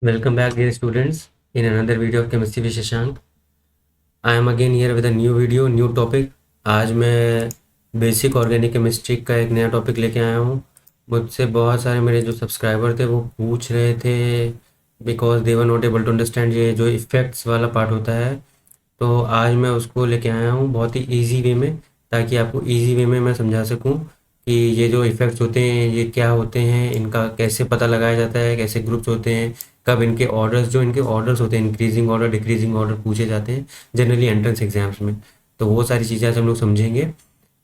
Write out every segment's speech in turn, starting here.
Welcome back, dear students, in another video of chemistry with Shashank. I am again here with a new video, new topic. आज मैं basic organic chemistry का एक नया topic लेके आया हूँ। मुझसे बहुत सारे मेरे जो सब्सक्राइबर थे वो पूछ रहे थे because they were not able to understand ये जो इफ़ेक्ट्स वाला पार्ट होता है। तो आज मैं उसको लेके आया हूँ बहुत ही इजी वे में, ताकि आपको इजी वे में मैं समझा सकूँ कि ये जो इफ़ेक्ट्स होते हैं ये क्या होते हैं, इनका कैसे पता लगाया जाता है, कैसे ग्रुप्स होते हैं, कब इनके ऑर्डर्स होते हैं, इंक्रीजिंग ऑर्डर डिक्रीजिंग ऑर्डर पूछे जाते हैं जनरली एंट्रेंस एग्जाम्स में। तो वो सारी चीज़ें आज हम लोग समझेंगे।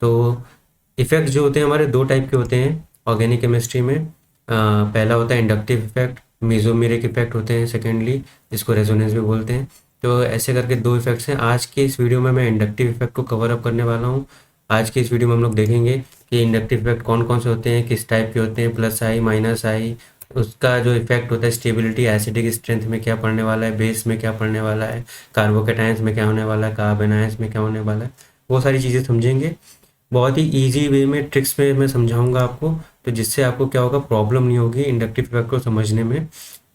तो इफ़ेक्ट्स जो होते हैं हमारे दो टाइप के होते हैं ऑर्गेनिक केमिस्ट्री में। पहला होता है इंडक्टिव इफेक्ट, मेसोमेरिक इफेक्ट होते हैं सेकेंडली, जिसको रेजोनेंस भी बोलते हैं। तो ऐसे करके दो इफेक्ट्स हैं। आज के इस वीडियो में मैं इंडक्टिव इफेक्ट को कवर अप करने वाला हूँ। आज के इस वीडियो में हम लोग देखेंगे कि इंडक्टिव इफेक्ट कौन कौन से होते हैं, किस टाइप के होते हैं, प्लस आई माइनस आई, उसका जो इफेक्ट होता है स्टेबिलिटी, एसिडिक स्ट्रेंथ में क्या पड़ने वाला है, बेस में क्या पड़ने वाला है, कार्बोकेटायंस में क्या होने वाला है, कार्ब एनायंस में क्या होने वाला है, वो सारी चीज़ें समझेंगे। बहुत ही ईजी वे में ट्रिक्स में मैं समझाऊंगा आपको, तो जिससे आपको क्या होगा, प्रॉब्लम नहीं होगी इंडक्टिव इफेक्ट को समझने में।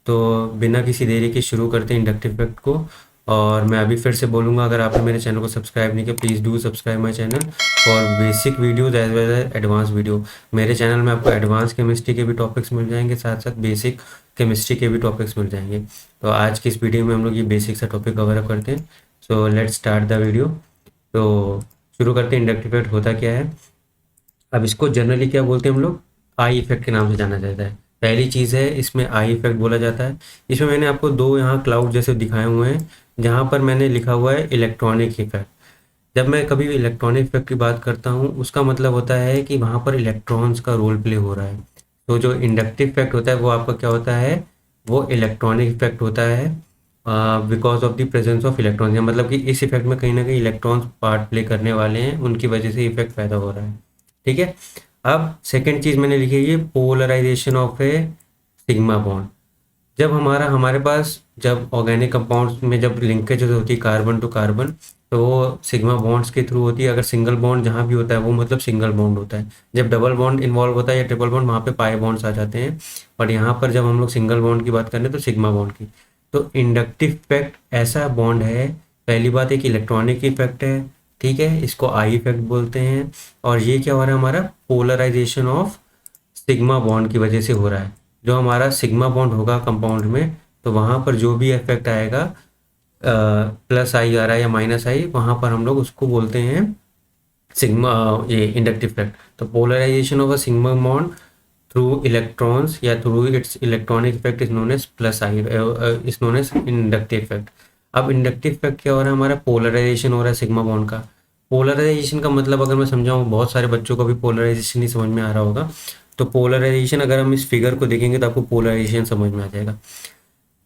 तो बिना किसी देरी के शुरू करते हैं इंडक्टिव इफेक्ट को। और मैं अभी फिर से बोलूँगा, अगर आपने मेरे चैनल को सब्सक्राइब नहीं किया, please do subscribe my channel for basic videos as well as advance video. मेरे चैनल में आपको एडवांस केमिस्ट्री के भी टॉपिक्स मिल जाएंगे, साथ साथ बेसिक केमिस्ट्री के भी टॉपिक्स मिल जाएंगे। तो आज की इस वीडियो में हम लोग ये बेसिक सा टॉपिक कवर अप करते हैं। So let's start the video. तो शुरू करते हैं इंडक्टिव इफेक्ट होता क्या है। अब इसको जनरली क्या बोलते हैं हम लोग, आई इफेक्ट के नाम से जाना जाता है। पहली चीज़ है, इसमें आई इफेक्ट बोला जाता है। इसमें मैंने आपको दो यहाँ क्लाउड जैसे दिखाए हुए हैं, जहाँ पर मैंने लिखा हुआ है इलेक्ट्रॉनिक इफेक्ट। जब मैं कभी भी इलेक्ट्रॉनिक इफेक्ट की बात करता हूँ, उसका मतलब होता है कि वहाँ पर इलेक्ट्रॉन्स का रोल प्ले हो रहा है। तो जो इंडक्टिव इफेक्ट होता है वो आपका क्या होता है, वो इलेक्ट्रॉनिक इफेक्ट होता है because of the presence of electrons. मतलब कि इस इफेक्ट में कहीं ना कहीं इलेक्ट्रॉन्स पार्ट प्ले करने वाले हैं, उनकी वजह से इफेक्ट पैदा हो रहा है। ठीक है। अब सेकेंड चीज़ मैंने लिखी है, polarisation of a sigma bond. जब हमारे पास जब ऑर्गेनिक कंपाउंड्स में जब लिंकेज होती है कार्बन टू कार्बन, तो वो सिग्मा बॉन्ड्स के थ्रू होती है। अगर सिंगल बॉन्ड जहाँ भी होता है वो मतलब सिंगल बॉन्ड होता है। जब डबल बॉन्ड इन्वॉल्व होता है या ट्रिपल बॉन्ड, वहाँ पे पाई बॉन्ड्स आ जाते हैं। और यहाँ पर जब हम लोग सिंगल बॉन्ड की बात करें तो सिग्मा बॉन्ड की। तो इंडक्टिव इफेक्ट ऐसा बॉन्ड है, पहली बात एक इलेक्ट्रॉनिक इफेक्ट है, ठीक है, इसको आई इफेक्ट बोलते हैं। और ये क्या हो रहा है, हमारा पोलराइजेशन ऑफ सिग्मा बॉन्ड की वजह से हो रहा है। जो हमारा सिग्मा बॉन्ड होगा कंपाउंड में, तो वहाँ पर जो भी इफेक्ट आएगा, प्लस आई आ रहा है या माइनस आई, वहाँ पर हम लोग उसको बोलते हैं सिग्मा, ये इंडक्टिव इफेक्ट। तो polarization of a sigma bond through electrons या through its electronic effect is known as plus I, is known as inductive effect. अब इंडक्टिव इफेक्ट क्या हो रहा है, हमारा पोलराइजेशन हो रहा है सिग्मा बॉन्ड का। पोलराइजेशन का मतलब अगर मैं समझाऊँ, बहुत सारे बच्चों को भी पोलराइजेशन ही समझ में आ रहा होगा। तो पोलराइजेशन, अगर हम इस फिगर को देखेंगे तो आपको पोलराइजेशन समझ में आ जाएगा।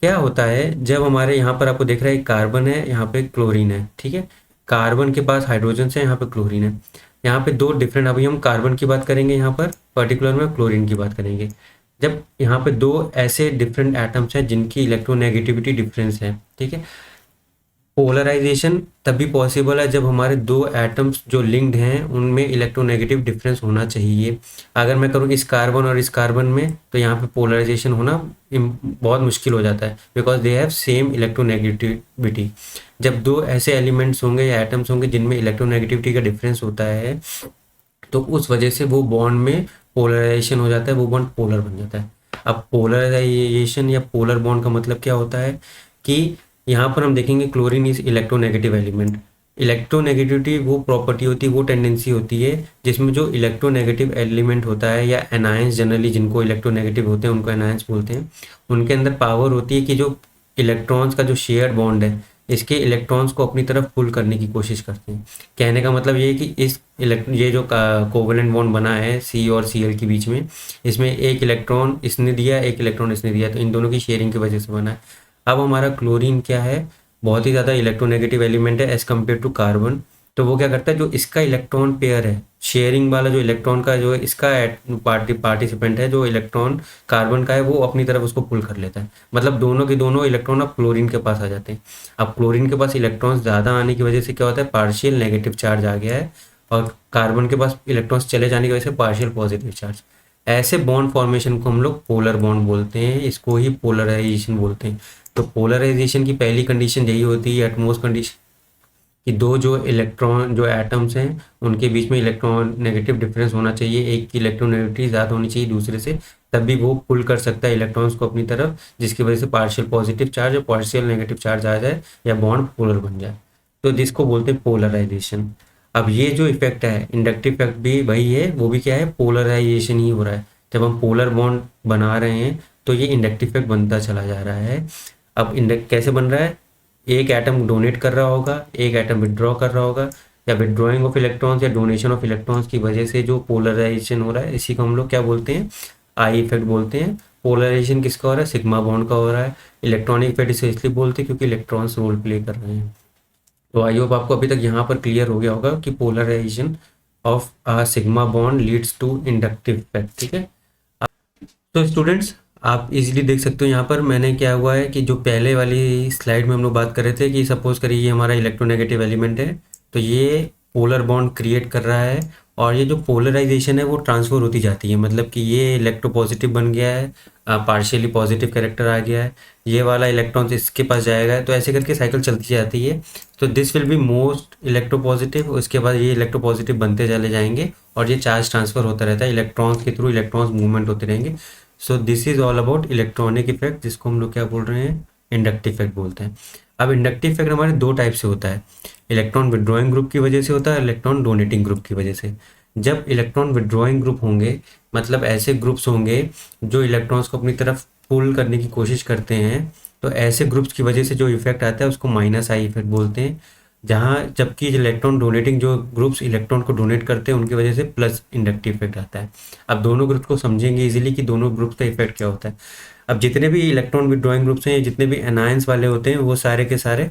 क्या होता है, जब हमारे यहाँ पर आपको दिख रहा है एक कार्बन है, यहाँ पे क्लोरीन है, ठीक है। कार्बन के पास हाइड्रोजन है, यहाँ पे क्लोरीन है। यहाँ पे दो डिफरेंट, अभी हम कार्बन की बात करेंगे, यहाँ पर पर्टिकुलर में क्लोरीन की बात करेंगे। जब यहाँ पे दो ऐसे डिफरेंट एटम्स हैं जिनकी इलेक्ट्रोनेगेटिविटी डिफरेंस है, ठीक है। पोलराइजेशन तभी पॉसिबल है जब हमारे दो एटम्स जो लिंक्ड हैं उनमें इलेक्ट्रोनेगेटिव डिफरेंस होना चाहिए। अगर मैं करूँ इस कार्बन और इस कार्बन में, तो यहाँ पे पोलराइजेशन होना बहुत मुश्किल हो जाता है, because they have same electronegativity. जब दो ऐसे एलिमेंट्स होंगे या एटम्स होंगे जिनमें इलेक्ट्रोनेगेटिविटी का डिफरेंस होता है, तो उस वजह से वो बॉन्ड में पोलराइजेशन हो जाता है, वो बॉन्ड पोलर बन जाता है। अब पोलराइजेशन या पोलर बॉन्ड का मतलब क्या होता है कि यहाँ पर हम देखेंगे chlorine is electronegative element. Electronegativity वो प्रॉपर्टी होती है, वो टेंडेंसी होती है जिसमें जो इलेक्ट्रोनेगेटिव एलिमेंट होता है या एनायंस, जनरली जिनको इलेक्ट्रोनेगेटिव होते हैं उनको एनायंस बोलते हैं, उनके अंदर पावर होती है कि जो इलेक्ट्रॉन्स का जो शेयर्ड बॉन्ड है, इसके इलेक्ट्रॉन्स को अपनी तरफ पुल करने की कोशिश करते हैं। कहने का मतलब ये है कि ये जो कोवेलेंट बॉन्ड बना है सी और Cl के बीच में, इसमें एक इलेक्ट्रॉन इसने दिया, एक इलेक्ट्रॉन इसने दिया, तो इन दोनों की शेयरिंग की वजह से बना है। अब हमारा क्लोरीन क्या है, बहुत ही ज़्यादा इलेक्ट्रोनेगेटिव एलिमेंट है एज़ कम्पेयर टू कार्बन। तो वो क्या करता है, जो इसका इलेक्ट्रॉन पेयर है, शेयरिंग वाला जो इलेक्ट्रॉन का जो इसका पार्टिसिपेंट है, जो इलेक्ट्रॉन कार्बन का है, वो अपनी तरफ उसको पुल कर लेता है। मतलब दोनों के दोनों इलेक्ट्रॉन अब क्लोरीन के पास आ जाते हैं। अब क्लोरीन के पास इलेक्ट्रॉन्स ज़्यादा आने की वजह से क्या होता है, पार्शियल नेगेटिव चार्ज आ गया है, और कार्बन के पास इलेक्ट्रॉन्स चले जाने की वजह से पार्शियल पॉजिटिव चार्ज। ऐसे बॉन्ड फॉर्मेशन को हम लोग पोलर बॉन्ड बोलते हैं, इसको ही पोलराइजेशन बोलते हैं। तो पोलराइजेशन की पहली कंडीशन यही होती है, एटमोस्ट कंडीशन, कि दो जो इलेक्ट्रॉन जो एटम्स हैं उनके बीच में इलेक्ट्रॉन नेगेटिव डिफरेंस होना चाहिए, एक की इलेक्ट्रोनेगेटिविटी ज़्यादा होनी चाहिए दूसरे से, तभी वो पुल कर सकता है इलेक्ट्रॉन्स को अपनी तरफ, जिसकी वजह से पार्शियल पॉजिटिव चार्ज और पार्शियल नेगेटिव चार्ज आ जाए या बॉन्ड पोलर बन जाए, तो जिसको बोलते हैं पोलराइजेशन। अब ये जो इफेक्ट है इंडक्टिव इफेक्ट भी वही है, वो भी क्या है, पोलराइजेशन ही हो रहा है। जब हम पोलर बॉन्ड बना रहे हैं तो ये इंडक्टिव इफेक्ट बनता चला जा रहा है। अब इंडक्ट कैसे बन रहा है, एक एटम डोनेट कर रहा होगा, एक एटम विड्रॉ कर रहा होगा, या विड्रॉइंग ऑफ इलेक्ट्रॉन्स या डोनेशन ऑफ इलेक्ट्रॉन्स की वजह से जो पोलराइजेशन हो रहा है, इसी को हम लोग क्या बोलते हैं, आई इफेक्ट बोलते हैं। पोलराइजेशन किसका हो रहा है, सिग्मा बॉन्ड का हो रहा है। इलेक्ट्रॉनिक इफेक्ट इसे इसलिए बोलते हैं क्योंकि इलेक्ट्रॉन्स रोल प्ले कर रहे हैं। तो आई होप आपको अभी तक यहाँ पर क्लियर हो गया होगा कि polarisation of sigma bond leads to inductive effect, ठीक है। तो स्टूडेंट्स आप इजीली देख सकते हो यहाँ पर मैंने क्या हुआ है कि जो पहले वाली स्लाइड में हम लोग बात कर रहे थे कि सपोज करिए ये हमारा इलेक्ट्रोनेगेटिव एलिमेंट है, तो ये पोलर बॉन्ड क्रिएट कर रहा है, और ये जो पोलराइजेशन है वो ट्रांसफर होती जाती है, मतलब कि ये इलेक्ट्रोपॉजिटिव बन गया है, पार्शियली पॉजिटिव कैरेक्टर आ गया है, ये वाला इलेक्ट्रॉन इसके पास जाएगा, तो ऐसे करके साइकिल चलती जाती है। तो this will be most electropositive, उसके बाद ये इलेक्ट्रोपॉजिटिव बनते चले जाएंगे और ये चार्ज ट्रांसफर होता रहता है, इलेक्ट्रॉन्स के थ्रू इलेक्ट्रॉन्स मूवमेंट होते रहेंगे। So this is all about electronic effect, जिसको हम लोग क्या बोल रहे हैं, इंडक्टिव इफेक्ट बोलते हैं। अब इंडक्टिव इफेक्ट हमारे दो टाइप से होता है, इलेक्ट्रॉन विड्रॉइंग ग्रुप की वजह से होता है, इलेक्ट्रॉन डोनेटिंग ग्रुप की वजह से। जब इलेक्ट्रॉन विड्रॉइंग ग्रुप होंगे, मतलब ऐसे ग्रुप्स होंगे जो इलेक्ट्रॉन्स को अपनी तरफ पुल करने की कोशिश करते हैं, तो ऐसे ग्रुप्स की वजह से जो इफेक्ट आता है उसको माइनस आई इफेक्ट बोलते हैं। जहाँ जबकि इलेक्ट्रॉन डोनेटिंग जो ग्रुप्स इलेक्ट्रॉन को डोनेट करते हैं उनकी वजह से प्लस इंडक्टिव इफेक्ट आता है। अब दोनों ग्रुप को समझेंगे इजीली कि दोनों ग्रुप्स का इफेक्ट क्या होता है। अब जितने भी इलेक्ट्रॉन विड्रॉइंग ग्रुप्स हैं, जितने भी एनायंस वाले होते हैं, वो सारे के सारे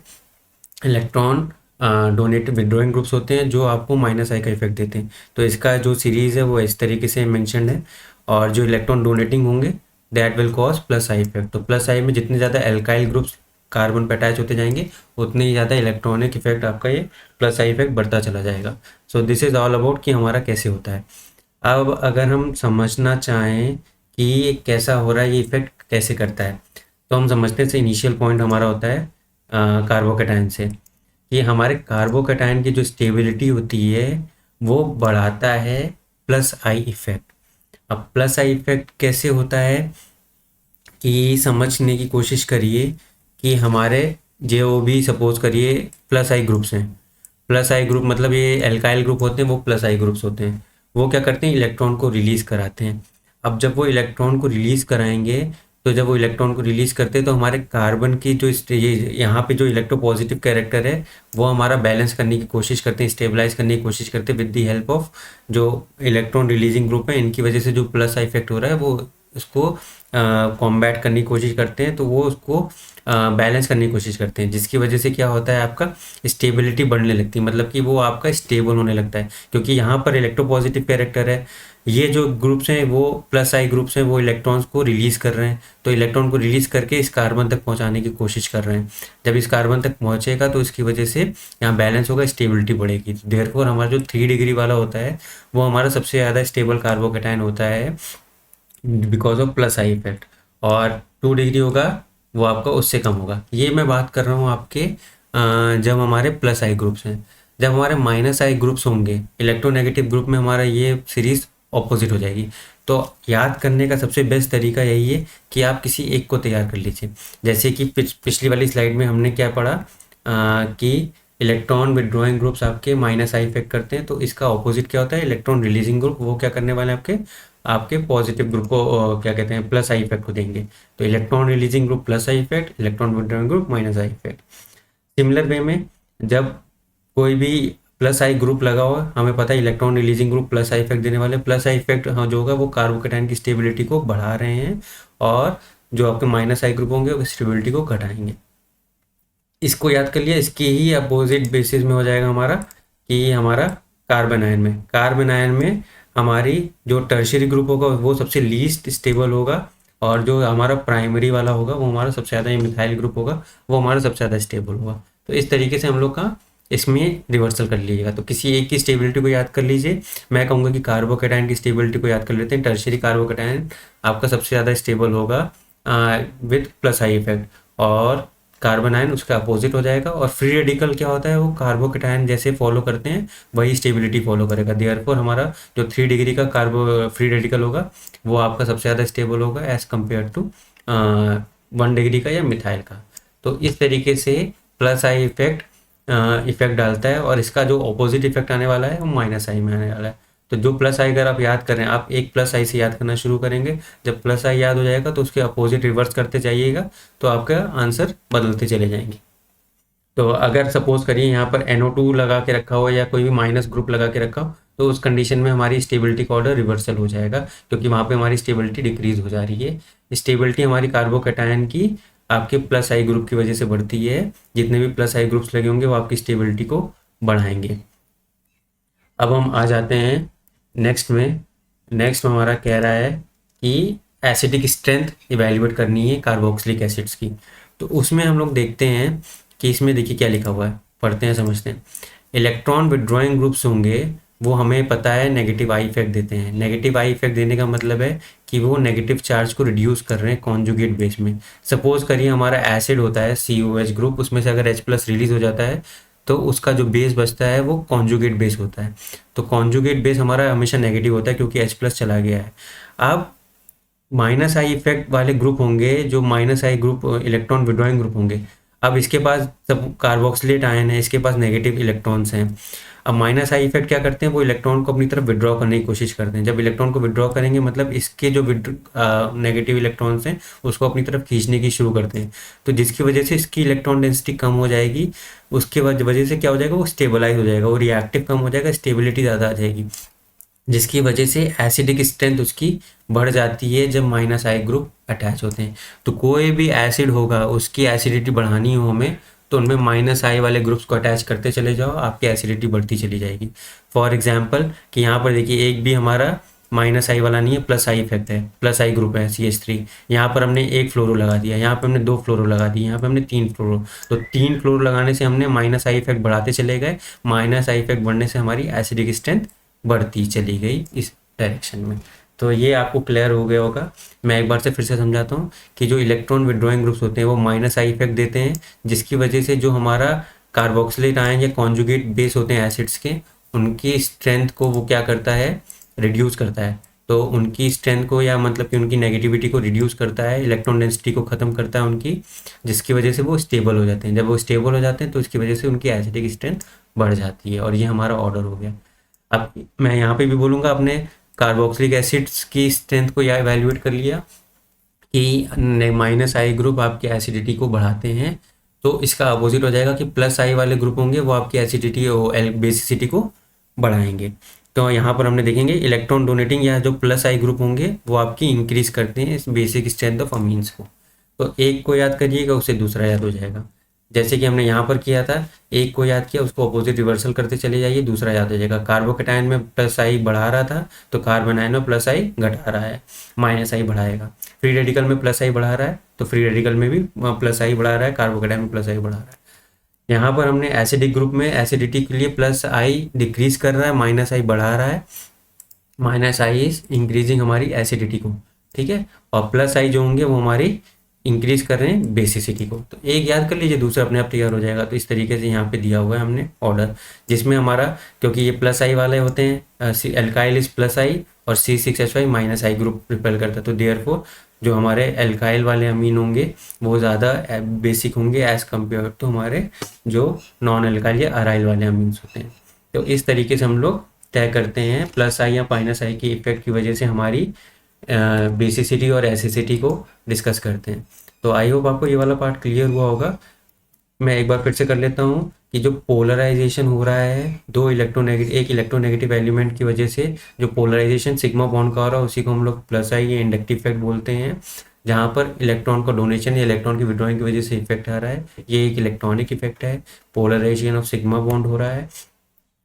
इलेक्ट्रॉन डोनेट विड्रॉइंग ग्रुप्स होते हैं जो आपको माइनस आई का इफेक्ट देते हैं। तो इसका जो सीरीज़ है वो इस तरीके से मेंशन्ड है, और जो इलेक्ट्रॉन डोनेटिंग होंगे that will cause plus I effect. तो प्लस आई में जितने ज़्यादा एल्काइल ग्रुप्स कार्बन पे अटैच होते जाएंगे उतने ही ज़्यादा इलेक्ट्रॉनिक इफेक्ट आपका ये प्लस आई इफेक्ट बढ़ता चला जाएगा। So this is all about कि हमारा कैसे होता है। अब अगर हम समझना चाहें कि ये कैसा हो रहा है, ये इफेक्ट कैसे करता है, तो हम समझते हैं इनिशियल पॉइंट हमारा होता है कार्बोकैटायन से, कि हमारे कार्बोकैटायन की जो स्टेबिलिटी होती है वो बढ़ाता है प्लस आई इफेक्ट। अब प्लस आई इफेक्ट कैसे होता है कि समझने की कोशिश करिए कि हमारे जो भी सपोज करिए प्लस आई ग्रुप्स हैं, प्लस आई ग्रुप मतलब ये एल्काइल ग्रुप होते हैं, वो प्लस आई ग्रुप्स होते हैं, वो क्या करते हैं, इलेक्ट्रॉन को रिलीज़ कराते हैं। अब जब वो इलेक्ट्रॉन को रिलीज़ कराएंगे, तो जब वो इलेक्ट्रॉन को रिलीज़ करते हैं तो हमारे कार्बन की जो ये यहाँ पे जो इलेक्ट्रोपॉजिटिव कैरेक्टर है वो हमारा बैलेंस करने की कोशिश करते हैं, स्टेबलाइज करने की कोशिश करते हैं विद दी हेल्प ऑफ जो इलेक्ट्रॉन रिलीजिंग ग्रुप है। इनकी वजह से जो प्लस आई इफेक्ट हो रहा है वो उसको कॉम्बैट करने की कोशिश करते हैं, तो वो उसको बैलेंस करने की कोशिश करते हैं, जिसकी वजह से क्या होता है, आपका स्टेबिलिटी बढ़ने लगती है, मतलब कि वो आपका स्टेबल होने लगता है, क्योंकि यहाँ पर इलेक्ट्रोपॉजिटिव कैरेक्टर है। ये जो ग्रुप्स हैं वो प्लस आई ग्रुप्स हैं, वो इलेक्ट्रॉन्स को रिलीज़ कर रहे हैं, तो इलेक्ट्रॉन को रिलीज़ करके इस कार्बन तक पहुँचाने की कोशिश कर रहे हैं। जब इस कार्बन तक पहुँचेगा तो इसकी वजह से यहाँ बैलेंस होगा, स्टेबिलिटी बढ़ेगी। देयरफॉर हमारा जो 3 डिग्री वाला होता है वो हमारा सबसे ज़्यादा स्टेबल कार्बोकैटायन होता है because of plus I effect, और 2 डिग्री होगा वो आपका उससे कम होगा। ये मैं बात कर रहा हूँ आपके जब हमारे प्लस आई ग्रुप्स हैं। जब हमारे माइनस आई ग्रुप्स होंगे, इलेक्ट्रोनेगेटिव ग्रुप में हमारा ये सीरीज़ ऑपोजिट हो जाएगी। तो याद करने का सबसे बेस्ट तरीका यही है कि आप किसी एक को तैयार कर लीजिए। जैसे कि पिछली वाली स्लाइड में हमने क्या पढ़ा कि इलेक्ट्रॉन विड्रॉइंग ग्रुप्स आपके माइनस आई इफेक्ट करते हैं, तो इसका ऑपोजिट क्या होता है, इलेक्ट्रॉन रिलीजिंग ग्रुप, वो क्या करने वाले हैं, आपके पॉजिटिव ग्रुप को क्या कहते हैं, प्लस आई इफेक्ट को देंगे। तो electron releasing group plus I effect, electron withdrawing group minus I effect. Similar way में जब कोई भी प्लस आई ग्रुप लगा हो, हमें पता है electron releasing group plus I effect देने वाले, प्लस आई इफेक्ट हाँ जो होगा वो कार्बोकैटायन की स्टेबिलिटी को बढ़ा रहे हैं, और जो आपके माइनस आई ग्रुप होंगे वो स्टेबिलिटी को घटाएंगे। इसको याद कर लिया, इसके ही अपोजिट बेसिस में हो जाएगा हमारा कि हमारा कार्बन आयन में हमारी जो टर्शियरी ग्रुप होगा वो सबसे लीस्ट स्टेबल होगा, और जो हमारा प्राइमरी वाला होगा वो हमारा सबसे ज़्यादा, मिथाइल ग्रुप होगा वो हमारा सबसे ज़्यादा स्टेबल होगा। तो इस तरीके से हम लोग का इसमें रिवर्सल कर लीजिएगा। तो किसी एक की स्टेबिलिटी को याद कर लीजिए। मैं कहूँगा कि कार्बोकेटाइन की स्टेबिलिटी को याद कर लेते हैं। टर्शियरी कार्बोकेटाइन आपका सबसे ज़्यादा स्टेबल होगा विथ प्लस आई इफेक्ट, और कार्बन आयन उसका अपोजिट हो जाएगा। और फ्री रेडिकल क्या होता है, वो कार्बोकेटाइन जैसे फॉलो करते हैं वही स्टेबिलिटी फॉलो करेगा। देयरफॉर हमारा जो 3 डिग्री का कार्बो फ्री रेडिकल होगा वो आपका सबसे ज़्यादा स्टेबल होगा एज़ कम्पेयर टू 1 डिग्री का या मिथाइल का। तो इस तरीके से प्लस आई इफेक्ट डालता है, और इसका जो ऑपोजिट इफेक्ट आने वाला है वो माइनस आई में आने वाला है। तो जो प्लस आई अगर आप याद कर रहे हैं, आप एक प्लस आई से याद करना शुरू करेंगे। जब प्लस आई याद हो जाएगा तो उसके अपोजिट रिवर्स करते जाइएगा, तो आपका आंसर बदलते चले जाएंगे। तो अगर सपोज करिए यहाँ पर NO2 लगा के रखा हो या कोई भी माइनस ग्रुप लगा के रखा हो, तो उस कंडीशन में हमारी स्टेबिलिटी का ऑर्डर रिवर्सल हो जाएगा, क्योंकि वहाँ पे हमारी स्टेबिलिटी डिक्रीज हो जा रही है। स्टेबिलिटी हमारी कार्बोकेटायन की आपके प्लस आई ग्रुप की वजह से बढ़ती है। जितने भी प्लस आई ग्रुप्स लगे होंगे वो आपकी स्टेबिलिटी को बढ़ाएंगे। अब हम आ जाते हैं नेक्स्ट में। नेक्स्ट में हमारा कह रहा है कि एसिडिक स्ट्रेंथ इवेल्युएट करनी है कार्बोक्सिलिक एसिड्स की। तो उसमें हम लोग देखते हैं कि इसमें देखिए क्या लिखा हुआ है, पढ़ते हैं समझते हैं। इलेक्ट्रॉन विड्रॉइंग ग्रुप्स होंगे वो हमें पता है नेगेटिव आई इफेक्ट देते हैं। नेगेटिव आई इफेक्ट देने का मतलब है कि वो नेगेटिव चार्ज को रिड्यूस कर रहे हैं कॉन्जुगेट बेस में। सपोज करिए हमारा एसिड होता है COH ग्रुप, उसमें से अगर H+ रिलीज हो जाता है तो उसका जो बेस बचता है वो कॉन्जुगेट बेस होता है। तो कॉन्जुगेट बेस हमारा हमेशा नेगेटिव होता है क्योंकि H+ चला गया है। अब माइनस आई इफेक्ट वाले ग्रुप होंगे, जो माइनस आई ग्रुप इलेक्ट्रॉन विड्रॉइंग ग्रुप होंगे। अब इसके पास सब कार्बोक्सिलेट आयन है, इसके पास नेगेटिव इलेक्ट्रॉन्स हैं। अब माइनस आई इफेक्ट क्या करते हैं, वो इलेक्ट्रॉन को अपनी तरफ विड्रॉ करने की कोशिश करते हैं। जब इलेक्ट्रॉन को विड्रॉ करेंगे मतलब इसके जो नेगेटिव इलेक्ट्रॉन्स हैं उसको अपनी तरफ खींचने की शुरू करते हैं। तो जिसकी वजह से इसकी इलेक्ट्रॉन डेंसिटी कम हो जाएगी। उसके बाद वजह से क्या हो जाएगा, वो स्टेबलाइज हो जाएगा, वो रिएक्टिव कम हो जाएगा, स्टेबिलिटी ज़्यादा आ जाएगी, जिसकी वजह से एसिडिक स्ट्रेंथ उसकी बढ़ जाती है जब माइनस आई ग्रुप अटैच होते हैं। तो कोई भी एसिड होगा उसकी एसिडिटी बढ़ानी हो हमें, तो उनमें माइनस आई वाले ग्रुप्स को अटैच करते चले जाओ, आपकी एसिडिटी बढ़ती चली जाएगी। फॉर एग्जांपल कि यहाँ पर देखिए एक भी हमारा माइनस आई वाला नहीं है, प्लस आई इफेक्ट है, प्लस आई ग्रुप है CH3। यहाँ पर हमने 1 फ्लोरो लगा दिया, यहाँ पर हमने 2 फ्लोरो लगा दिए, यहाँ पर हमने 3 फ्लोरो। तो 3 फ्लोरो लगाने से हमने माइनस आई इफेक्ट बढ़ाते चले गए। माइनस आई इफेक्ट बढ़ने से हमारी एसिडिक स्ट्रेंथ बढ़ती चली गई इस डायरेक्शन में। तो ये आपको क्लियर हो गया होगा। मैं एक बार से फिर से समझाता हूँ कि जो इलेक्ट्रॉन विड्रॉइंग ग्रुप्स होते हैं वो माइनस आई इफेक्ट देते हैं, जिसकी वजह से जो हमारा कार्बोक्सिलेट आयन या कॉन्जुगेट बेस होते हैं एसिड्स के, उनकी स्ट्रेंथ को वो क्या करता है, रिड्यूस करता है। तो उनकी स्ट्रेंथ को या मतलब कि उनकी नेगेटिविटी को रिड्यूस करता है, इलेक्ट्रॉन डेंसिटी को ख़त्म करता है उनकी, जिसकी वजह से वो स्टेबल हो जाते हैं। जब वो स्टेबल हो जाते हैं तो इसकी वजह से उनकी एसिडिक स्ट्रेंथ बढ़ जाती है। और ये हमारा ऑर्डर हो गया। अब मैं यहाँ पे भी बोलूँगा, आपने कार्बोक्सिलिक एसिड्स की स्ट्रेंथ को यह इवेल्युएट कर लिया कि माइनस आई ग्रुप आपकी एसिडिटी को बढ़ाते हैं, तो इसका अपोजिट हो जाएगा कि प्लस आई वाले ग्रुप होंगे वो आपकी एसिडिटी और बेसिसिटी को बढ़ाएंगे। तो यहाँ पर हमने देखेंगे इलेक्ट्रॉन डोनेटिंग या जो प्लस आई ग्रुप होंगे वो आपकी इंक्रीज करते हैं इस बेसिक स्ट्रेंथ ऑफ अमीन्स को। तो एक को याद करिएगा उससे दूसरा याद हो जाएगा। जैसे कि हमने यहाँ पर किया था, एक को याद किया उसको अपोजिट रिवर्सल करते चले जाइए, दूसरा याद हो जाएगा। कार्बोकेटायन में प्लस आई बढ़ा रहा था तो कार्बन आयन में प्लस आई घटा रहा है, माइनस आई बढ़ाएगा। फ्री रेडिकल में प्लस आई बढ़ा रहा है तो फ्री रेडिकल में भी प्लस आई बढ़ा रहा है, कार्बोकेटायन में प्लस आई बढ़ा रहा है। यहाँ पर हमने एसिडिक ग्रुप में एसिडिटी के लिए प्लस आई डिक्रीज कर रहा है, माइनस आई बढ़ा रहा है। माइनस आई इज इंक्रीजिंग हमारी एसिडिटी को, ठीक है, और प्लस आई जो होंगे वो हमारी इंक्रीज कर रहे हैं बेसिसिटी को। तो एक याद कर लीजिए, दूसरा अपने आप तैयार हो जाएगा। तो इस तरीके से यहाँ पे दिया हुआ है हमने ऑर्डर, जिसमें हमारा क्योंकि ये प्लस आई वाले होते हैं, एल्काइल इज प्लस आई और C6H5 माइनस आई ग्रुप रिपेल करता है। तो देयरफॉर जो हमारे एल्काइल वाले अमीन होंगे वो ज़्यादा बेसिक होंगे एज़ कम्पेयर टू हमारे जो नॉन एल्काइल या अराइल वाले अमीन्स होते हैं। तो इस तरीके से हम लोग तय करते हैं प्लस आई या माइनस आई की इफेक्ट की वजह से हमारी बेसिसिटी और एसिसिटी को डिस्कस करते हैं। तो आई होप आपको ये वाला पार्ट क्लियर हुआ होगा। मैं एक बार फिर से कर लेता हूँ कि जो पोलराइजेशन हो रहा है एक इलेक्ट्रोनेगेटिव एलिमेंट की वजह से जो पोलराइजेशन सिग्मा बॉन्ड का हो रहा है उसी को हम लोग प्लस आई या इंडक्टिव इफेक्ट बोलते हैं। जहाँ पर इलेक्ट्रॉन का डोनेशन या इलेक्ट्रॉन की विड्रॉइंग की वजह से इफेक्ट आ रहा है, ये एक इलेक्ट्रॉनिक इफेक्ट है, पोलराइजेशन ऑफ सिग्मा बॉन्ड हो रहा है।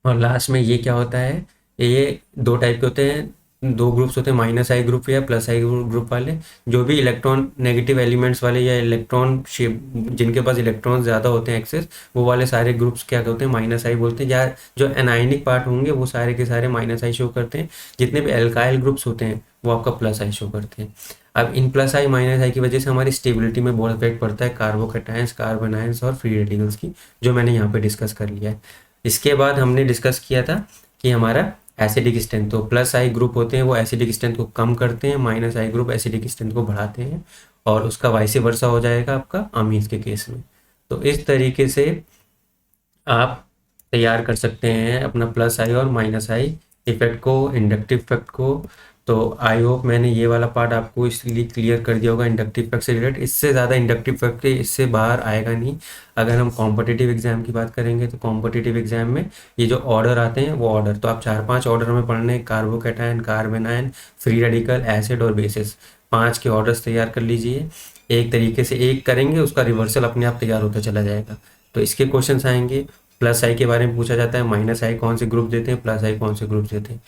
और लास्ट में ये क्या होता है, ये 2 टाइप के होते हैं, दो ग्रुप्स होते हैं, माइनस आई ग्रुप या प्लस आई ग्रुप वाले। जो भी इलेक्ट्रॉन नेगेटिव एलिमेंट्स वाले या इलेक्ट्रॉन शेप जिनके पास इलेक्ट्रॉन ज़्यादा होते हैं एक्सेस, वो वाले सारे ग्रुप्स क्या होते हैं, माइनस आई बोलते हैं। या जो एनाइनिक पार्ट होंगे वो सारे के सारे माइनस आई शो करते हैं। जितने भी एल्काइल ग्रुप्स होते हैं वो आपका प्लस आई शो करते हैं। अब इन प्लस आई माइनस आई की वजह से हमारी स्टेबिलिटी में बहुत इफेक्ट पड़ता है, कार्बोकैटायंस, कार्बन आयंस और फ्री रेडिकल्स की, जो मैंने यहाँ पे डिस्कस कर लिया है। इसके बाद हमने डिस्कस किया था कि हमारा एसिडिक स्ट्रेंथ, तो प्लस आई ग्रुप होते हैं वो एसिडिक स्ट्रेंथ को कम करते हैं, माइनस आई ग्रुप एसिडिक स्ट्रेंथ को बढ़ाते हैं, और उसका वाइस वर्सा हो जाएगा आपका अमीन्स के केस में। तो इस तरीके से आप तैयार कर सकते हैं अपना प्लस आई और माइनस आई इफेक्ट को, इंडक्टिव इफेक्ट को। तो आई होप मैंने ये वाला पार्ट आपको इसलिए क्लियर कर दिया होगा इंडक्टिव इफेक्ट से रिलेटेड। इससे ज़्यादा इंडक्टिव इफेक्ट के इससे बाहर आएगा नहीं। अगर हम कॉम्पिटिटिव एग्जाम की बात करेंगे तो कॉम्पिटिटिव एग्जाम में ये जो ऑर्डर आते हैं वो ऑर्डर, तो आप 4-5 ऑर्डर में पढ़ने हैं, carbocation, carbon ion, free radical, acid और बेसिस, 5 के ऑर्डर्स तैयार कर लीजिए। एक तरीके से एक करेंगे, उसका रिवर्सल अपने आप तैयार होता चला जाएगा। तो इसके क्वेश्चंस आएंगे। प्लस आई के बारे में पूछा जाता है, माइनस आई कौन से ग्रुप देते हैं, प्लस आई कौन से ग्रुप देते हैं,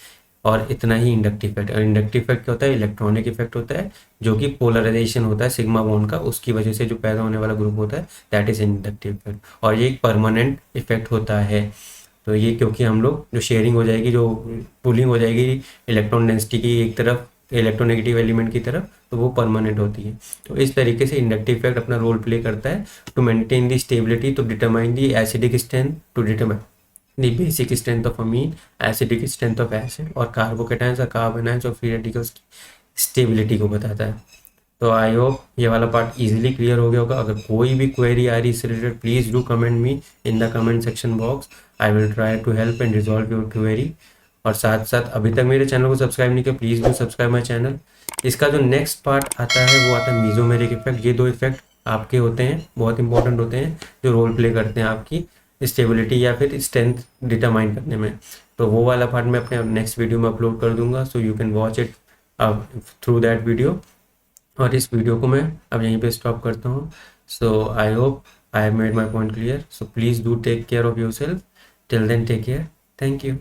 और इतना ही इंडक्टिव इफेक्ट। और इंडक्टिव इफेक्ट क्या होता है, इलेक्ट्रॉनिक इफेक्ट होता है, जो कि पोलराइजेशन होता है सिग्मा बॉन्ड का, उसकी वजह से जो पैदा होने वाला ग्रुप होता है, दैट इज इंडक्टिव इफेक्ट। और ये एक परमानेंट इफेक्ट होता है। तो ये क्योंकि हम लोग जो शेयरिंग हो जाएगी, जो पुलिंग हो जाएगी इलेक्ट्रॉन डेंसिटी की एक तरफ इलेक्ट्रोनेगेटिव एलिमेंट की तरफ, तो वो परमानेंट होती है। तो इस तरीके से इंडक्टिव इफेक्ट अपना रोल प्ले करता है to maintain the stability, to determine the acidic strength, to determine the basic strength of amine, acidic strength of acid, और कार्बोकैटायंस और कार्बन आयंस और फ्री रेडिकल्स की स्टेबिलिटी को बताता है। तो आई होप ये वाला पार्ट इजीली क्लियर हो गया होगा। अगर कोई भी क्वेरी आ रही इससे related, please do comment me in the comment section box. I will try to help and resolve your query. और साथ साथ अभी तक मेरे चैनल को सब्सक्राइब नहीं किया, please do subscribe my channel. इसका जो नेक्स्ट पार्ट आता है वो आता है मीजोमेरिक इफेक्ट। ये दो इफेक्ट आपके होते हैं, बहुत इंपॉर्टेंट होते हैं, जो रोल प्ले करते हैं आपकी स्टेबिलिटी या फिर स्ट्रेंथ डिटरमाइन करने में। तो वो वाला पार्ट मैं अपने नेक्स्ट वीडियो में अपलोड कर दूंगा, so you can watch it through that video. और इस वीडियो को मैं अब यहीं पे स्टॉप करता हूँ। So I hope I have made my point clear. So please do take care of yourself. Till then take care. Thank you.